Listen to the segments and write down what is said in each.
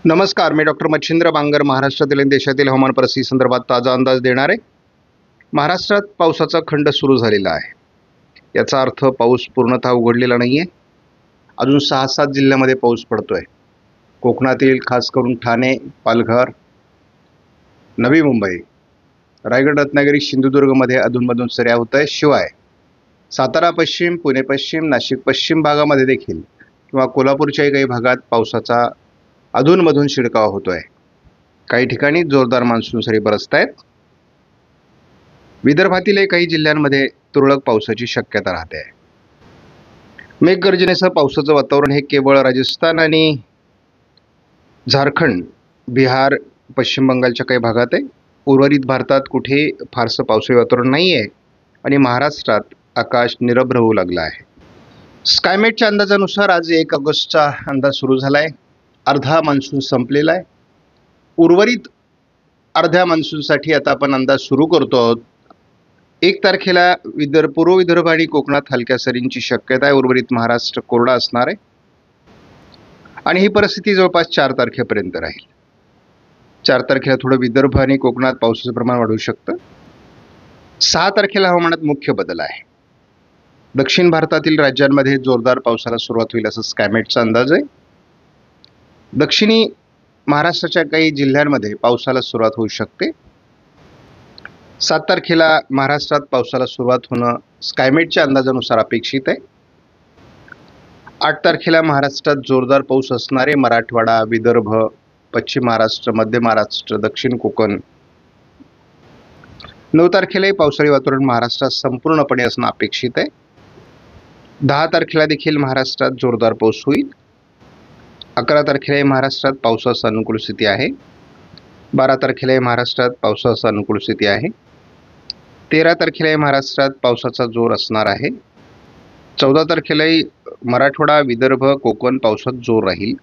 नमस्कार, मी डॉक्टर मच्छिंद्र बांगर महाराष्ट्रातील आणि देशातील हवामान परिस्थिती संदर्भात ताजा अंदाज देणार आहे. महाराष्ट्रात पावसाचा खंड सुरू झालेला आहे. याचा अर्थ पाऊस पूर्णतः उघडलेला नाही आहे. अजून 6-7 जिल्ह्यामध्ये पाऊस पडतो आहे. कोकणातील खास करून ठाणे, पालघर, नवी मुंबई, रायगड, रत्नागिरी, सिंधुदुर्गमध्ये अधूनमधून सऱ्या होत आहे. शिवाय सातारा पश्चिम, पुणे पश्चिम, नाशिक पश्चिम भागामध्ये देखील किंवा कोल्हापूरच्याही काही भागात पावसाचा अधूनमधून शिडकावा होतो आहे. काही ठिकाणी जोरदार मान्सून सरी बरसत आहेत. विदर्भातील काही जिल्ह्यांमध्ये तुरळक पावसाची शक्यता राहते. मेघगर्जनेसह पावसाचं वातावरण हे केवळ राजस्थान आणि झारखंड, बिहार, पश्चिम बंगालच्या काही भागात आहे. उर्वरित भारतात कुठेही फारसं पावसाळी वातावरण नाही आहे आणि महाराष्ट्रात आकाश निरभ्र होऊ लागलं आहे. स्कायमेटच्या अंदाजानुसार आज 1 ऑगस्टचा अंदाज सुरू झाला आहे. अर्धा मान्सून संपलेला आहे. उर्वरित अर्ध्या मान्सूनसाठी आता आपण अंदाज सुरू करतो आहोत. 1 तारखेला पूर्व विदर्भ आणि कोकणात हलक्या सरींची शक्यता आहे. उर्वरित महाराष्ट्र कोरडा असणार आहे आणि ही परिस्थिती जवळपास 4 तारखेपर्यंत राहील. 4 तारखेला थोडं विदर्भ आणि कोकणात पावसाचं प्रमाण वाढू शकतं. 6 तारखेला हवामानात मुख्य बदल आहे. दक्षिण भारतातील राज्यांमध्ये जोरदार पावसाला सुरुवात होईल असं स्कायमेटचा अंदाज आहे. दक्षिणी महाराष्ट्राच्या काही जिल्ह्यांमध्ये पावसाला सुरुवात होऊ शकते. 7 तारखेला महाराष्ट्रात पावसाला सुरुवात होणं स्कायमेटच्या अंदाजानुसार अपेक्षित आहे. 8 तारखेला महाराष्ट्रात जोरदार पाऊस असणारे मराठवाडा, विदर्भ, पश्चिम महाराष्ट्र, मध्य महाराष्ट्र, दक्षिण कोकण. 9 तारखेलाही पावसाळी वातावरण महाराष्ट्रात संपूर्णपणे असणं अपेक्षित आहे. 10 तारखेला देखील महाराष्ट्रात जोरदार पाऊस होईल. 11 तारखेलाही महाराष्ट्रात पावसाची अनुकूल स्थिती आहे. 12 तारखेलाही महाराष्ट्रात पावसाची अनुकूल स्थिती आहे. 13 तारखेलाही महाराष्ट्रात पावसाचा जोर असणार आहे. 14 तारखेलाही मराठवाडा, विदर्भ, कोकण पावसात जोर राहील.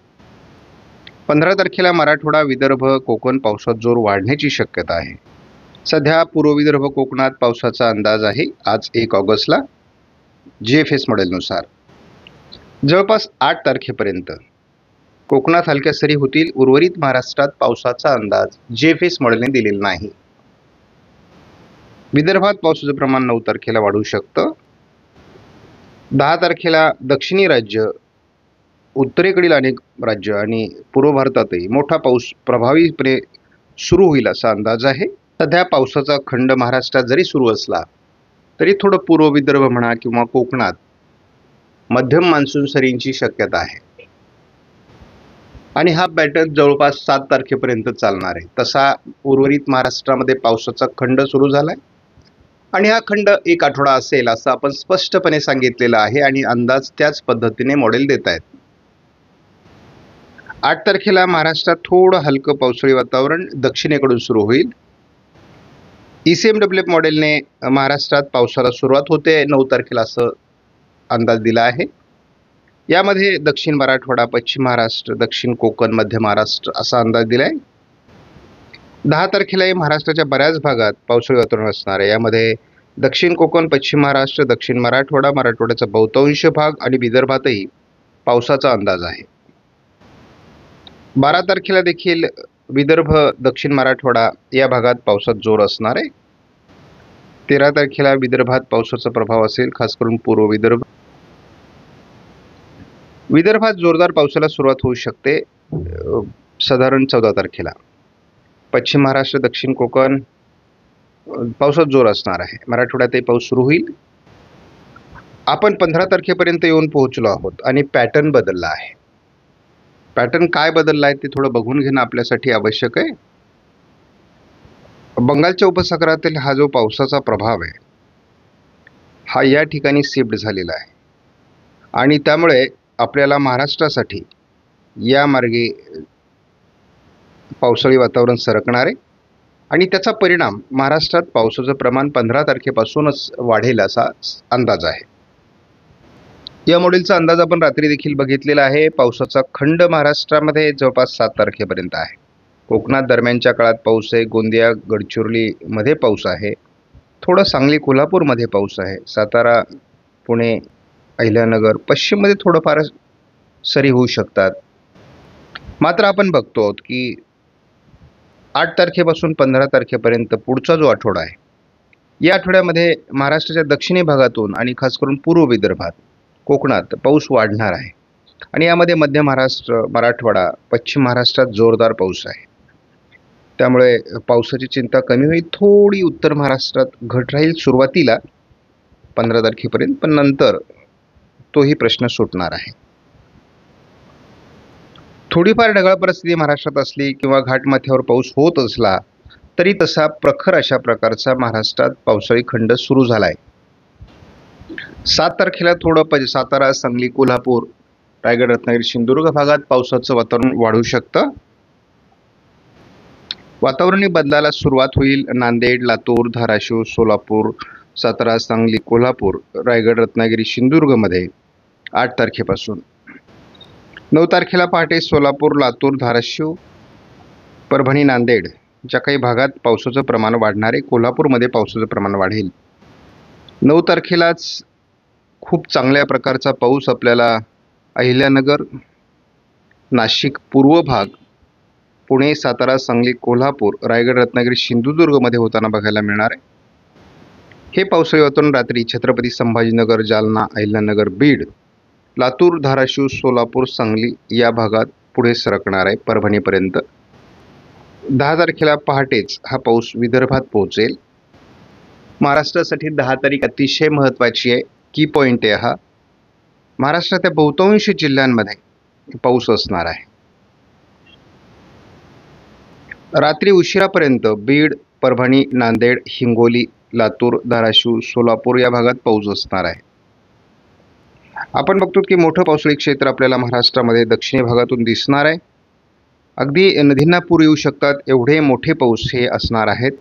15 तारखेला मराठवाडा, विदर्भ, कोकण पावसात जोर वाढण्याची शक्यता आहे. सध्या पूर्व विदर्भ कोकणात पावसाचा अंदाज आहे आज 1 ऑगस्टला GFS मॉडेलनुसार. जवळपास 8 तारखेपर्यंत कोकणात हलक्या सरी होतील. उर्वरित महाराष्ट्रात पावसाचा अंदाज GFS मॉडेलने दिलेला नाही. विदर्भात पावसाचं प्रमाण 9 तारखेला वाढू शकतं. 10 तारखेला दक्षिणी राज्य, उत्तरेकडील अनेक राज्य आणि पूर्व भारतातही मोठा पाऊस प्रभावीपणे सुरू होईल असा अंदाज आहे. सध्या पावसाचा खंड महाराष्ट्रात जरी सुरू असला तरी थोडं पूर्व विदर्भ म्हणा किंवा कोकणात मध्यम मान्सून सरींची शक्यता आहे आणि हा पॅटर्न जवळपास 7 तारखेपर्यंत चालणार आहे. तसा उर्वरित महाराष्ट्रामध्ये पावसाचा खंड सुरू झालाय आणि हा खंड 1 आठवडा असेल असं आपण स्पष्टपणे सांगितलेलं आहे आणि अंदाज त्याच पद्धतीने मॉडेल देत आहेत. 8 तारखेला महाराष्ट्रात थोडं हलकं पावसाळी वातावरण दक्षिणेकडून सुरू होईल. ECMWF मॉडेलने महाराष्ट्रात पावसाला सुरुवात होते 9 तारखेला असं अंदाज दिला आहे. यामध्ये दक्षिण मराठवाडा, पश्चिम महाराष्ट्र, दक्षिण कोकण, मध्य महाराष्ट्र असा अंदाज दिला आहे. 10 तारखेलाही महाराष्ट्राच्या बऱ्याच भागात पावसाळी वातावरण असणार आहे. यामध्ये दक्षिण कोकण, पश्चिम महाराष्ट्र, दक्षिण मराठवाडा, मराठवाड्याचा बहुतांश भाग आणि विदर्भातही पावसाचा अंदाज आहे. 12 तारखेला देखील विदर्भ, दक्षिण मराठवाडा या भागात पावसात जोर असणार आहे. 13 तारखेला विदर्भात पावसाचा प्रभाव असेल, खास करून पूर्व विदर्भ. विदर्भात जोरदार पावसाला सुरुवात होऊ शकते साधारण 14 तारखेला. पश्चिम महाराष्ट्र, दक्षिण कोकण पावसात जोर असणार आहे. मराठवाड्यातही पाऊस सुरू होईल. आपण 15 तारखेपर्यंत येऊन पोहोचलो आहोत आणि पॅटर्न बदलला आहे. पॅटर्न काय बदलला आहे ते थोडं बघून घेणं आपल्यासाठी आवश्यक आहे. बंगालच्या उपसागरातील हा जो पावसाचा प्रभाव आहे हा या ठिकाणी शिफ्ट झालेला आहे आणि त्यामुळे आपल्याला महाराष्ट्रासाठी या मार्गे पावसाळी वातावरण सरकणार आहे आणि त्याचा परिणाम महाराष्ट्रात पावसाचं प्रमाण 15 तारखेपासूनच वाढेल असा अंदाज आहे. या मॉडेलचा अंदाज आपण रात्री देखील बघितलेला आहे. पावसाचा खंड महाराष्ट्रामध्ये जवळपास 7 तारखेपर्यंत आहे. कोकणात दरम्यानच्या काळात पाऊस आहे. गोंदिया, गडचिरोलीमध्ये पाऊस आहे. थोडं सांगली, कोल्हापूरमध्ये पाऊस आहे. सातारा, पुणे, अहिल्यानगर, पश्चिममध्ये थोडंफार सरी होऊ शकतात. मात्र आपण बघतो आहोत की 8 तारखेपासून 15 तारखेपर्यंत पुढचा जो आठवडा आहे, या आठवड्यामध्ये महाराष्ट्राच्या दक्षिणी भागातून आणि खास करून पूर्व विदर्भात, कोकणात पाऊस वाढणार आहे. आणि यामध्ये मध्य महाराष्ट्र, मराठवाडा, पश्चिम महाराष्ट्रात जोरदार पाऊस आहे. त्यामुळे पावसाची चिंता कमी होईल. थोडी उत्तर महाराष्ट्रात घट राहील सुरुवातीला 15 तारखेपर्यंत, पण नंतर तोही प्रश्न सुटणार आहे. थोडीफार ढगाळ परिस्थिती महाराष्ट्रात असली किंवा घाटमाथ्यावर पाऊस होत असला तरी तसा प्रखर अशा प्रकारचा महाराष्ट्रात पावसाळी खंड सुरू झाला आहे. 7 तारखेला थोडं सातारा, सांगली, कोल्हापूर, रायगड, रत्नागिरी, सिंधुदुर्ग भागात पावसाचं वातावरण वाढू शकतं. वातावरणीय बदलाला सुरुवात होईल नांदेड, लातूर, धाराशिव, सोलापूर, सातारा, सांगली, कोल्हापूर, रायगड, रत्नागिरी, सिंधुदुर्गमध्ये 8 तारखेपासून. 9 तारखेला पहाटे सोलापूर, लातूर, धाराशिव, परभणी, नांदेड ज्या काही भागात पावसाचं प्रमाण वाढणार आहे. कोल्हापूरमध्ये पावसाचं प्रमाण वाढेल. 9 तारखेलाच खूप चांगल्या प्रकारचा पाऊस आपल्याला अहिल्यानगर, नाशिक पूर्व भाग, पुणे, सातारा, सांगली, कोल्हापूर, रायगड, रत्नागिरी, सिंधुदुर्गमध्ये होताना बघायला मिळणार आहे. हे पावसाळी वातावरण रात्री छत्रपती संभाजीनगर, जालना, अहिल्यानगर, बीड, लातूर, धाराशिव, सोलापूर, सांगली या भागात पुढे सरकणार आहे परभणीपर्यंत. 10 तारखेला पहाटेच हा पाऊस विदर्भात पोहोचेल. महाराष्ट्रासाठी 10 तारीख अतिशय महत्त्वाची आहे. की पॉईंट आहे हा. महाराष्ट्राच्या बहुतांश जिल्ह्यांमध्ये पाऊस असणार आहे. रात्री उशिरापर्यंत बीड, परभणी, नांदेड, हिंगोली, लातूर, धाराशिव, सोलापूर या भागात पाऊस असणार आहे. आपण बघतो की मोठं पावसाळी क्षेत्र आपल्याला महाराष्ट्रामध्ये दक्षिणी भागातून दिसणार आहे. अगदी नदींना पूर येऊ शकतात एवढे मोठे पाऊस हे असणार आहेत.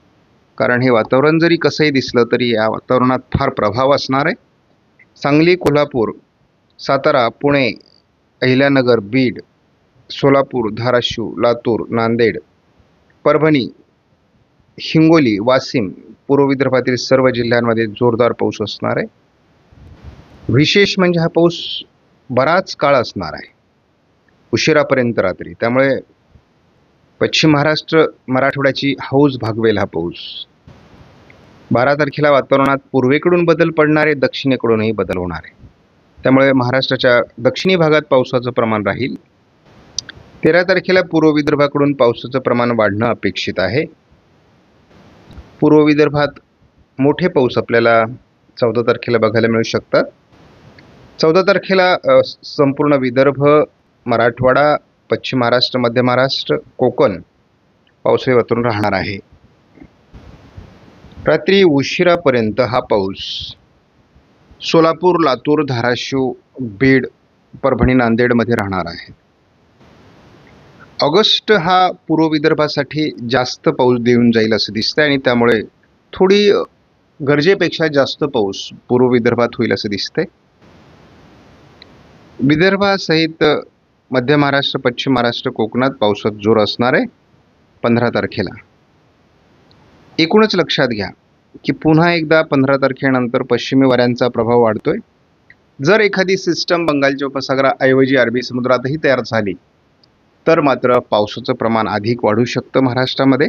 कारण हे वातावरण जरी कसंही दिसलं तरी या वातावरणात फार प्रभाव असणार आहे. सांगली, कोल्हापूर, सातारा, पुणे, अहिल्यानगर, बीड, सोलापूर, धाराशिव, लातूर, नांदेड, परभणी, हिंगोली, वाशिम, पूर्व विदर्भातील सर्व जिल्ह्यांमध्ये जोरदार पाऊस असणार आहे. विशेष म्हणजे हा पाऊस बराच काळ असणार आहे, उशिरापर्यंत रात्री. त्यामुळे पश्चिम महाराष्ट्र, मराठवाड्याची हौस भागवेल हा पाऊस. 12 तारखेला वातावरणात पूर्वेकडून बदल पडणार आहे, दक्षिणेकडूनही बदल होणार आहे. त्यामुळे महाराष्ट्राच्या दक्षिणी भागात पावसाचं प्रमाण राहील. 13 तारखेला पूर्व विदर्भाकडून पावसाचं प्रमाण वाढणं अपेक्षित आहे. पूर्व विदर्भात मोठे पाऊस आपल्याला 14 तारखेला बघायला मिळू शकतात. 14 तारखेला संपूर्ण विदर्भ, मराठवाडा, पश्चिम महाराष्ट्र, मध्य महाराष्ट्र, कोकण पावसाळी वातावरण राहणार आहे. रात्री उशिरापर्यंत हा पाऊस सोलापूर, लातूर, धाराशिव, बीड, परभणी, नांदेडमध्ये राहणार आहे. ऑगस्ट हा पूर्व विदर्भासाठी जास्त पाऊस देऊन जाईल असं दिसतंय आणि त्यामुळे थोडी गरजेपेक्षा जास्त पाऊस पूर्व विदर्भात होईल असं दिसतंय. विदर्भासहित मध्य महाराष्ट्र, पश्चिम महाराष्ट्र, कोकणात पावसात जोर असणार आहे 15 तारखेला. एकूणच लक्षात घ्या की पुन्हा एकदा 15 तारखेनंतर पश्चिमी वाऱ्यांचा प्रभाव वाढतोय. जर एखादी सिस्टम बंगालच्या उपसागराऐवजी अरबी समुद्रातही तयार झाली तर मात्र पावसाचं प्रमाण अधिक वाढू शकतं महाराष्ट्रामध्ये.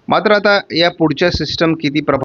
मात्र आता या पुढच्या सिस्टम किती प्रभाव